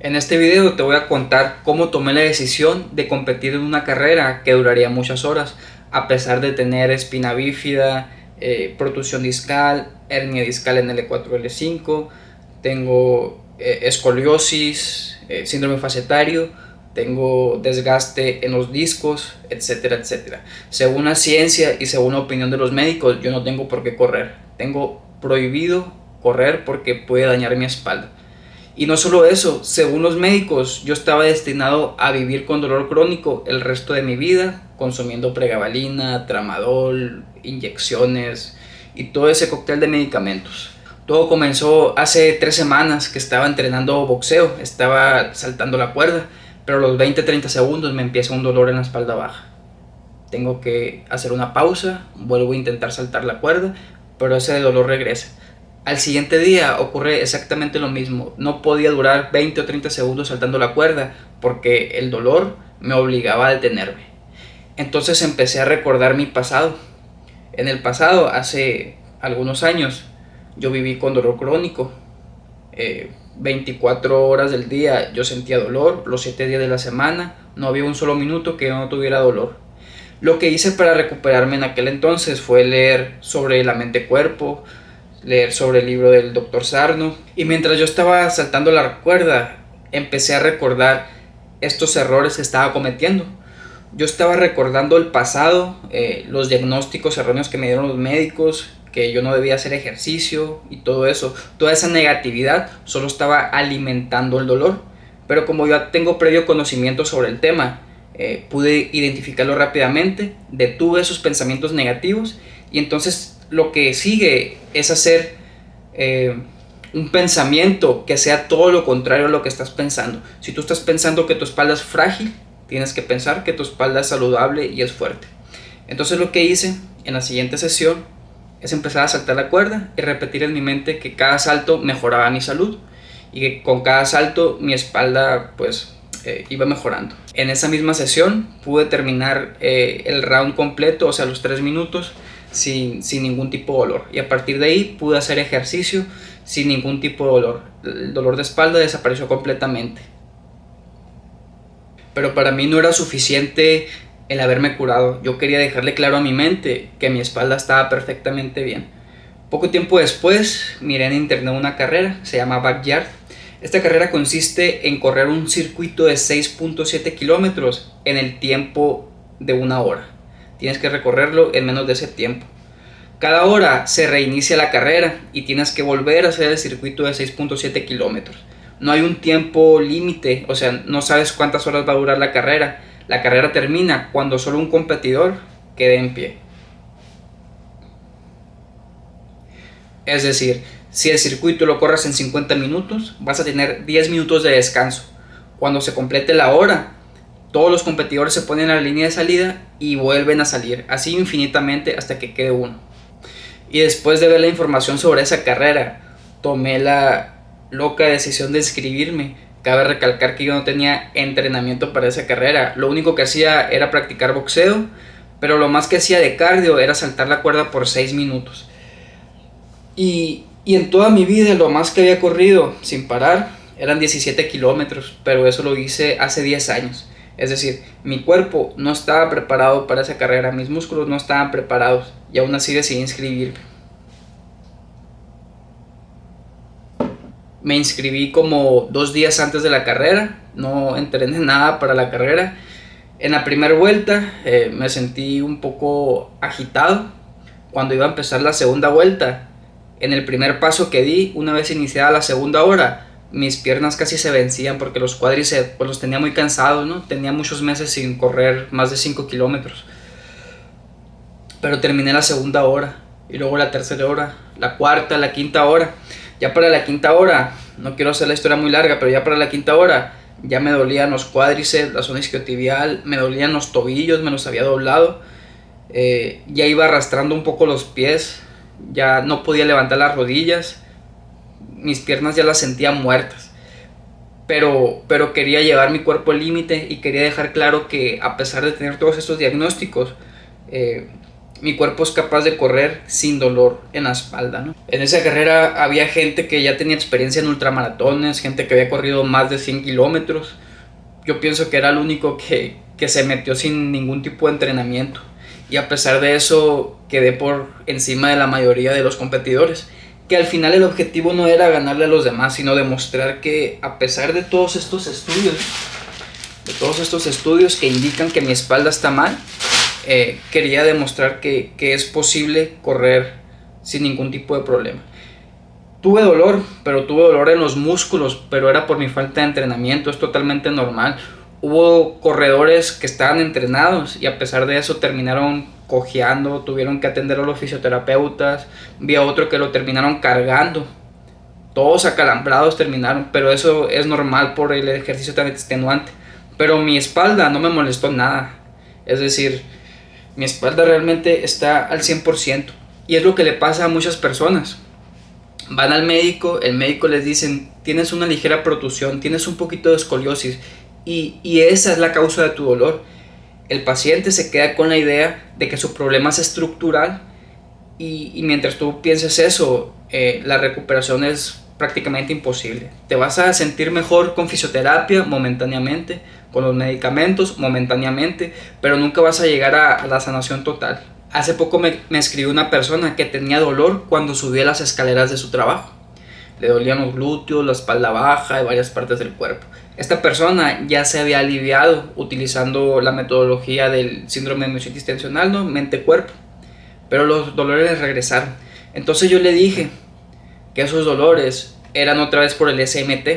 En este video te voy a contar cómo tomé la decisión de competir en una carrera que duraría muchas horas, a pesar de tener espina bífida, protusión discal, hernia discal en L4, L5, tengo escoliosis, síndrome facetario, tengo desgaste en los discos, etcétera, etcétera. Según la ciencia y según la opinión de los médicos, yo no tengo por qué correr. Tengo prohibido correr porque puede dañar mi espalda. Y no solo eso, según los médicos, yo estaba destinado a vivir con dolor crónico el resto de mi vida, consumiendo pregabalina, tramadol, inyecciones y todo ese cóctel de medicamentos. Todo comenzó hace 3 semanas que estaba entrenando boxeo, estaba saltando la cuerda, pero a los 20-30 segundos me empieza un dolor en la espalda baja. Tengo que hacer una pausa, vuelvo a intentar saltar la cuerda, pero ese dolor regresa. Al siguiente día ocurre exactamente lo mismo. No podía durar 20 o 30 segundos saltando la cuerda porque el dolor me obligaba a detenerme. Entonces empecé a recordar mi pasado. En el pasado, hace algunos años, yo viví con dolor crónico. 24 horas del día yo sentía dolor, los 7 días de la semana, no había un solo minuto que yo no tuviera dolor. Lo que hice para recuperarme en aquel entonces fue leer sobre la mente-cuerpo, leer sobre el libro del Dr. Sarno. Y mientras yo estaba saltando la cuerda, empecé a recordar estos errores que estaba cometiendo. Yo estaba recordando el pasado, los diagnósticos erróneos que me dieron los médicos, que yo no debía hacer ejercicio y todo eso. Toda esa negatividad solo estaba alimentando el dolor. Pero como yo tengo previo conocimiento sobre el tema, pude identificarlo rápidamente, detuve esos pensamientos negativos y entonces lo que sigue es hacer un pensamiento que sea todo lo contrario a lo que estás pensando. Si tú estás pensando que tu espalda es frágil, tienes que pensar que tu espalda es saludable y es fuerte. Entonces lo que hice en la siguiente sesión es empezar a saltar la cuerda y repetir en mi mente que cada salto mejoraba mi salud y que con cada salto mi espalda iba mejorando. En esa misma sesión pude terminar el round completo, o sea los 3 minutos, sin ningún tipo de dolor, y a partir de ahí pude hacer ejercicio sin ningún tipo de dolor. El dolor de espalda desapareció completamente. Pero para mí no era suficiente el haberme curado. Yo quería dejarle claro a mi mente que mi espalda estaba perfectamente bien. Poco tiempo después miré en internet una carrera, se llama Backyard. Esta carrera consiste en correr un circuito de 6.7 kilómetros en el tiempo de 1 hora. Tienes que recorrerlo en menos de ese tiempo. Cada hora se reinicia la carrera y tienes que volver a hacer el circuito de 6.7 kilómetros. No hay un tiempo límite, o sea, no sabes cuántas horas va a durar la carrera. La carrera termina cuando solo un competidor quede en pie. Es decir, si el circuito lo corres en 50 minutos, vas a tener 10 minutos de descanso. Cuando se complete la hora, todos los competidores se ponen en la línea de salida y vuelven a salir, así infinitamente hasta que quede uno. Y después de ver la información sobre esa carrera, tomé la loca decisión de inscribirme. Cabe recalcar que yo no tenía entrenamiento para esa carrera. Lo único que hacía era practicar boxeo, pero lo más que hacía de cardio era saltar la cuerda por 6 minutos. Y en toda mi vida lo más que había corrido sin parar eran 17 kilómetros, pero eso lo hice hace 10 años. Es decir, mi cuerpo no estaba preparado para esa carrera, mis músculos no estaban preparados y aún así decidí inscribirme. Me inscribí como 2 días antes de la carrera, no entrené nada para la carrera. En la primera vuelta me sentí un poco agitado. Cuando iba a empezar la segunda vuelta, en el primer paso que di, una vez iniciada la segunda hora, mis piernas casi se vencían porque los cuádriceps los tenía muy cansados, ¿no? Tenía muchos meses sin correr más de 5 kilómetros. Pero terminé la segunda hora, y luego la tercera hora, la cuarta, la quinta hora. Ya para la quinta hora, no quiero hacer la historia muy larga, pero ya para la quinta hora ya me dolían los cuádriceps, la zona isquiotibial, me dolían los tobillos, me los había doblado. Ya iba arrastrando un poco los pies, ya no podía levantar las rodillas, mis piernas ya las sentía muertas. Pero quería llevar mi cuerpo al límite y quería dejar claro que a pesar de tener todos estos diagnósticos, mi cuerpo es capaz de correr sin dolor en la espalda, ¿no? En esa carrera había gente que ya tenía experiencia en ultramaratones, gente que había corrido más de 100 kilómetros. Yo pienso que era el único que se metió sin ningún tipo de entrenamiento. Y a pesar de eso, quedé por encima de la mayoría de los competidores. Que al final el objetivo no era ganarle a los demás, sino demostrar que a pesar de todos estos estudios que indican que mi espalda está mal, quería demostrar que es posible correr sin ningún tipo de problema. Tuve dolor, pero tuve dolor en los músculos, pero era por mi falta de entrenamiento, es totalmente normal. Hubo corredores que estaban entrenados y a pesar de eso terminaron cojeando, tuvieron que atender a los fisioterapeutas, vi a otro que lo terminaron cargando, todos acalambrados terminaron, pero eso es normal por el ejercicio tan extenuante. Pero mi espalda no me molestó nada, es decir, mi espalda realmente está al 100% y es lo que le pasa a muchas personas. Van al médico, el médico les dicen, tienes una ligera protusión, tienes un poquito de escoliosis y esa es la causa de tu dolor. El paciente se queda con la idea de que su problema es estructural y mientras tú pienses eso, la recuperación es prácticamente imposible. Te vas a sentir mejor con fisioterapia momentáneamente, con los medicamentos momentáneamente, pero nunca vas a llegar a la sanación total. Hace poco me escribió una persona que tenía dolor cuando subía las escaleras de su trabajo. Le dolían los glúteos, la espalda baja y varias partes del cuerpo. Esta persona ya se había aliviado utilizando la metodología del síndrome de miositis tensional, ¿no? Mente-cuerpo. Pero los dolores le regresaron. Entonces yo le dije que esos dolores eran otra vez por el SMT.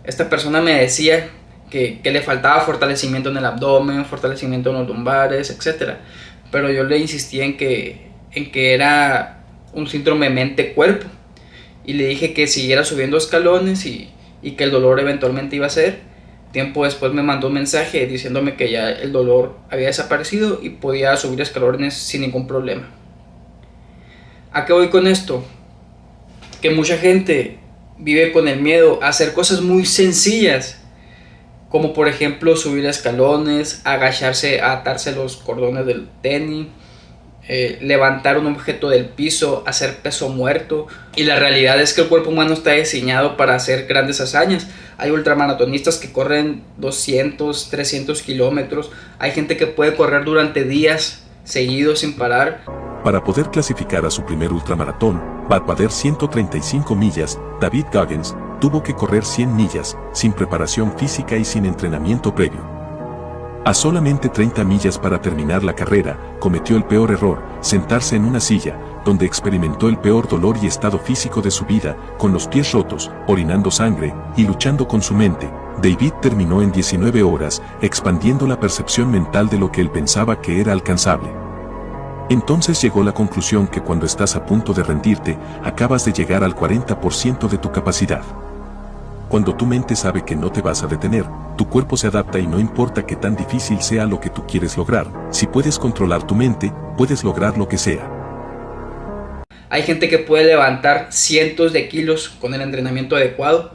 Esta persona me decía que le faltaba fortalecimiento en el abdomen, fortalecimiento en los lumbares, etc. Pero yo le insistí en que era un síndrome mente-cuerpo. Y le dije que siguiera subiendo escalones y que el dolor eventualmente iba a ser. Tiempo después me mandó un mensaje diciéndome que ya el dolor había desaparecido y podía subir escalones sin ningún problema. ¿A qué voy con esto? Que mucha gente vive con el miedo a hacer cosas muy sencillas, como por ejemplo subir escalones, agacharse a atarse los cordones del tenis, levantar un objeto del piso, hacer peso muerto. Y la realidad es que el cuerpo humano está diseñado para hacer grandes hazañas. Hay ultramaratonistas que corren 200, 300 kilómetros. Hay gente que puede correr durante días seguidos sin parar. Para poder clasificar a su primer ultramaratón, Badwater 135 millas, David Goggins tuvo que correr 100 millas, sin preparación física y sin entrenamiento previo. A solamente 30 millas para terminar la carrera, cometió el peor error, sentarse en una silla, donde experimentó el peor dolor y estado físico de su vida, con los pies rotos, orinando sangre, y luchando con su mente. David terminó en 19 horas, expandiendo la percepción mental de lo que él pensaba que era alcanzable. Entonces llegó la conclusión que cuando estás a punto de rendirte, acabas de llegar al 40% de tu capacidad. Cuando tu mente sabe que no te vas a detener, tu cuerpo se adapta y no importa qué tan difícil sea lo que tú quieres lograr, si puedes controlar tu mente, puedes lograr lo que sea. Hay gente que puede levantar cientos de kilos con el entrenamiento adecuado.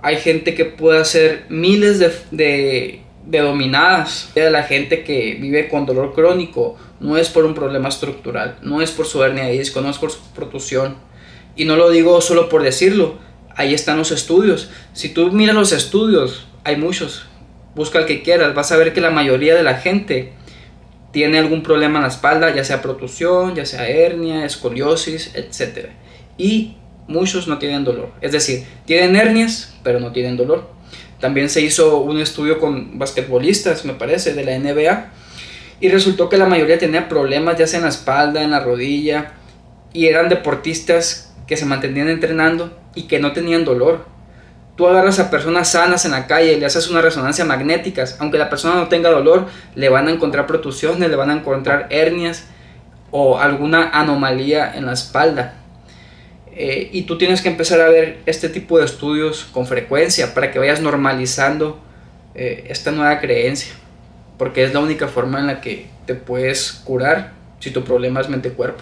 Hay gente que puede hacer miles de dominadas. La gente que vive con dolor crónico no es por un problema estructural, no es por su hernia de disco, no es por su protusión. Y no lo digo solo por decirlo, ahí están los estudios. Si tú miras los estudios, hay muchos, busca el que quieras, vas a ver que la mayoría de la gente tiene algún problema en la espalda, ya sea protusión, ya sea hernia, escoliosis, etc. Y muchos no tienen dolor, es decir, tienen hernias, pero no tienen dolor. También se hizo un estudio con basquetbolistas, me parece, de la NBA, y resultó que la mayoría tenía problemas ya sea en la espalda, en la rodilla, y eran deportistas que se mantenían entrenando y que no tenían dolor. Tú agarras a personas sanas en la calle y le haces una resonancia magnética, aunque la persona no tenga dolor, le van a encontrar protusiones, le van a encontrar hernias o alguna anomalía en la espalda. Y tú tienes que empezar a ver este tipo de estudios con frecuencia para que vayas normalizando esta nueva creencia, porque es la única forma en la que te puedes curar si tu problema es mente-cuerpo.